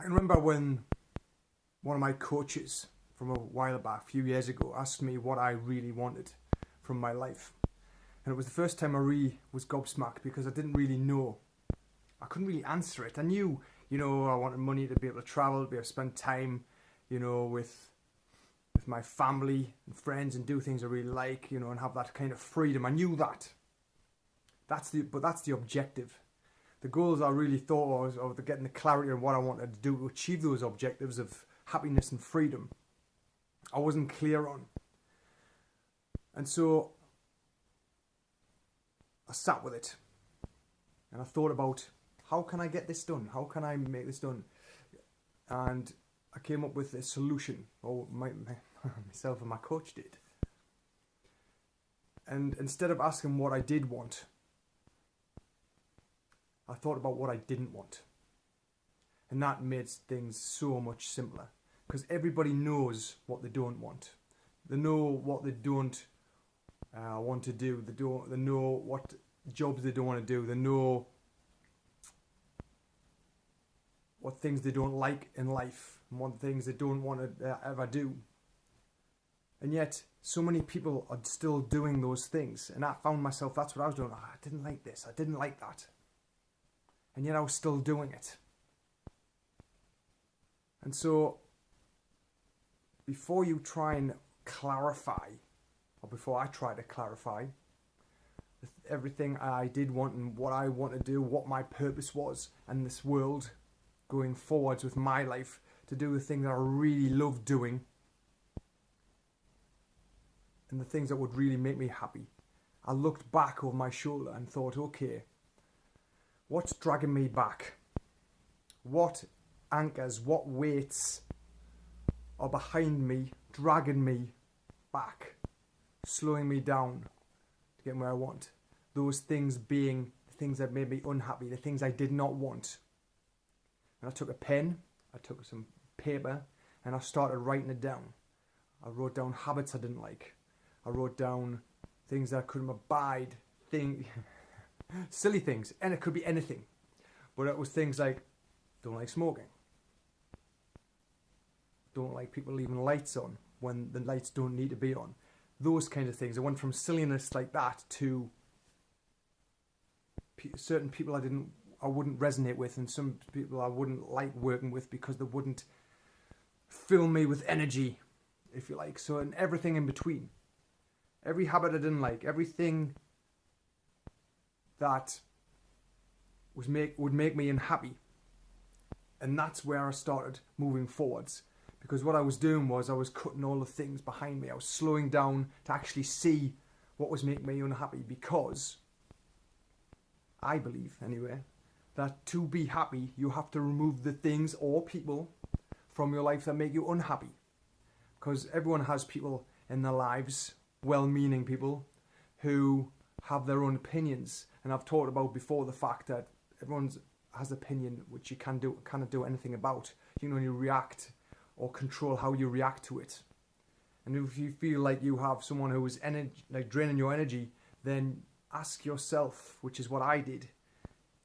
I remember when one of my coaches from a while back, a few years ago, asked me what I really wanted from my life. And it was the first time I really was gobsmacked because I didn't really know. I couldn't really answer it. I knew, I wanted money to be able to travel, be able to spend time, with my family and friends and do things I really like, and have that kind of freedom. I knew that. But that's the objective. The goals I really thought of getting the clarity on what I wanted to do to achieve those objectives of happiness and freedom, I wasn't clear on. And so I sat with it and I thought about, how can I get this done? How can I make this done? And I came up with a solution, or myself and my coach did. And instead of asking what I did want, I thought about what I didn't want. And that made things so much simpler. Because everybody knows what they don't want. They know what they don't want to do. They know what jobs they don't want to do. They know what things they don't like in life. And what things they don't want to ever do. And yet, so many people are still doing those things. And I found myself, that's what I was doing. I didn't like this. I didn't like that. And yet I was still doing it. And so, before you try and clarify, or before I try to clarify, everything I did want and what I want to do, what my purpose was in this world, going forwards with my life, to do the things that I really love doing, and the things that would really make me happy, I looked back over my shoulder and thought, okay, what's dragging me back? What anchors, what weights are behind me, dragging me back, slowing me down to get where I want? Those things being the things that made me unhappy, the things I did not want. And I took a pen, I took some paper, and I started writing it down. I wrote down habits I didn't like. I wrote down things that I couldn't abide, silly things, and it could be anything. But it was things like, don't like smoking. Don't like people leaving lights on when the lights don't need to be on. Those kinds of things. I went from silliness like that to certain people I wouldn't resonate with, and some people I wouldn't like working with because they wouldn't fill me with energy, if you like. So, and everything in between. Every habit I didn't like, everything that would make me unhappy. And that's where I started moving forwards. Because what I was doing was I was cutting all the things behind me. I was slowing down to actually see what was making me unhappy. Because I believe, anyway, that to be happy, you have to remove the things or people from your life that make you unhappy. Because everyone has people in their lives, well-meaning people, who have their own opinions. And I've talked about before the fact that everyone has an opinion which you cannot do anything about. You can only react or control how you react to it. And if you feel like you have someone who is draining your energy, then ask yourself, which is what I did,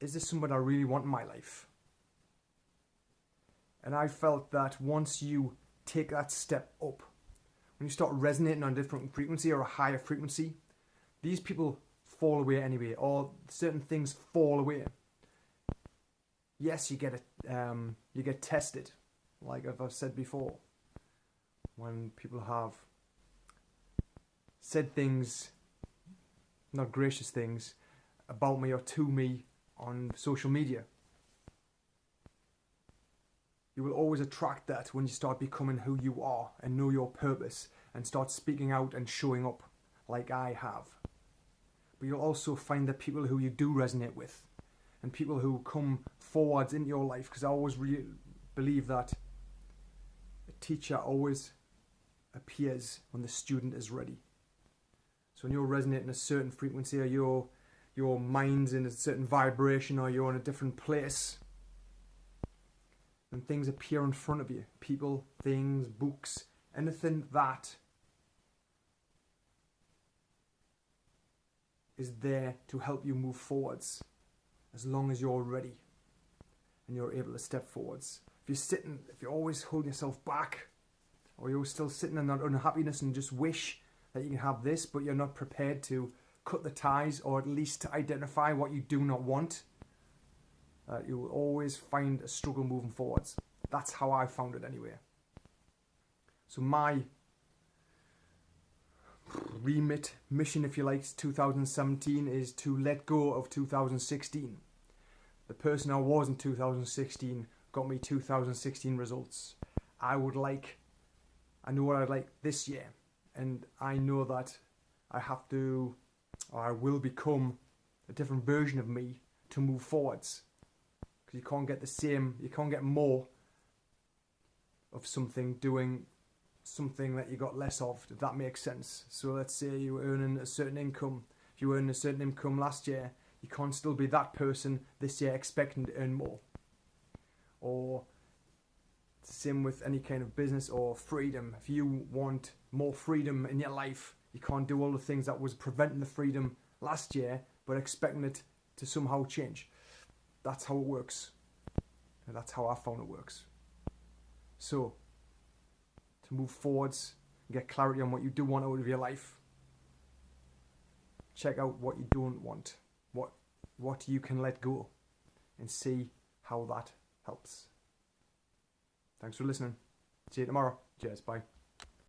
is this somebody I really want in my life? And I felt that once you take that step up, when you start resonating on a different frequency or a higher frequency, these people fall away anyway, or certain things fall away. Yes, you get tested, like I've said before, when people have said things, not gracious things, about me or to me on social media. You will always attract that when you start becoming who you are and know your purpose and start speaking out and showing up like I have. But you'll also find the people who you do resonate with and people who come forwards into your life, because I always believe that a teacher always appears when the student is ready. So when you're resonating a certain frequency, or your mind's in a certain vibration, or you're in a different place, then things appear in front of you. People, things, books, anything that is there to help you move forwards, as long as you're ready and you're able to step forwards. if you're always holding yourself back, or you're still sitting in that unhappiness and just wish that you can have this, but you're not prepared to cut the ties, or at least to identify what you do not want, you will always find a struggle moving forwards. That's how I found it anyway. So my remit, mission if you like, 2017 is to let go of 2016. The person I was in 2016 got me 2016 results. I know what I'd like this year, and I know that I have to, or I will become a different version of me to move forwards. Because you can't get more of something doing something that you got less of, if that makes sense. So let's say you were earning a certain income. If you were earning a certain income last year, you can't still be that person this year expecting to earn more. Or it's the same with any kind of business or freedom. If you want more freedom in your life, you can't do all the things that was preventing the freedom last year, but expecting it to somehow change. That's how it works. And that's how I found it works. So, to move forwards and get clarity on what you do want out of your life, check out what you don't want, what you can let go, and see how that helps. Thanks for listening. See you tomorrow. Cheers. Bye.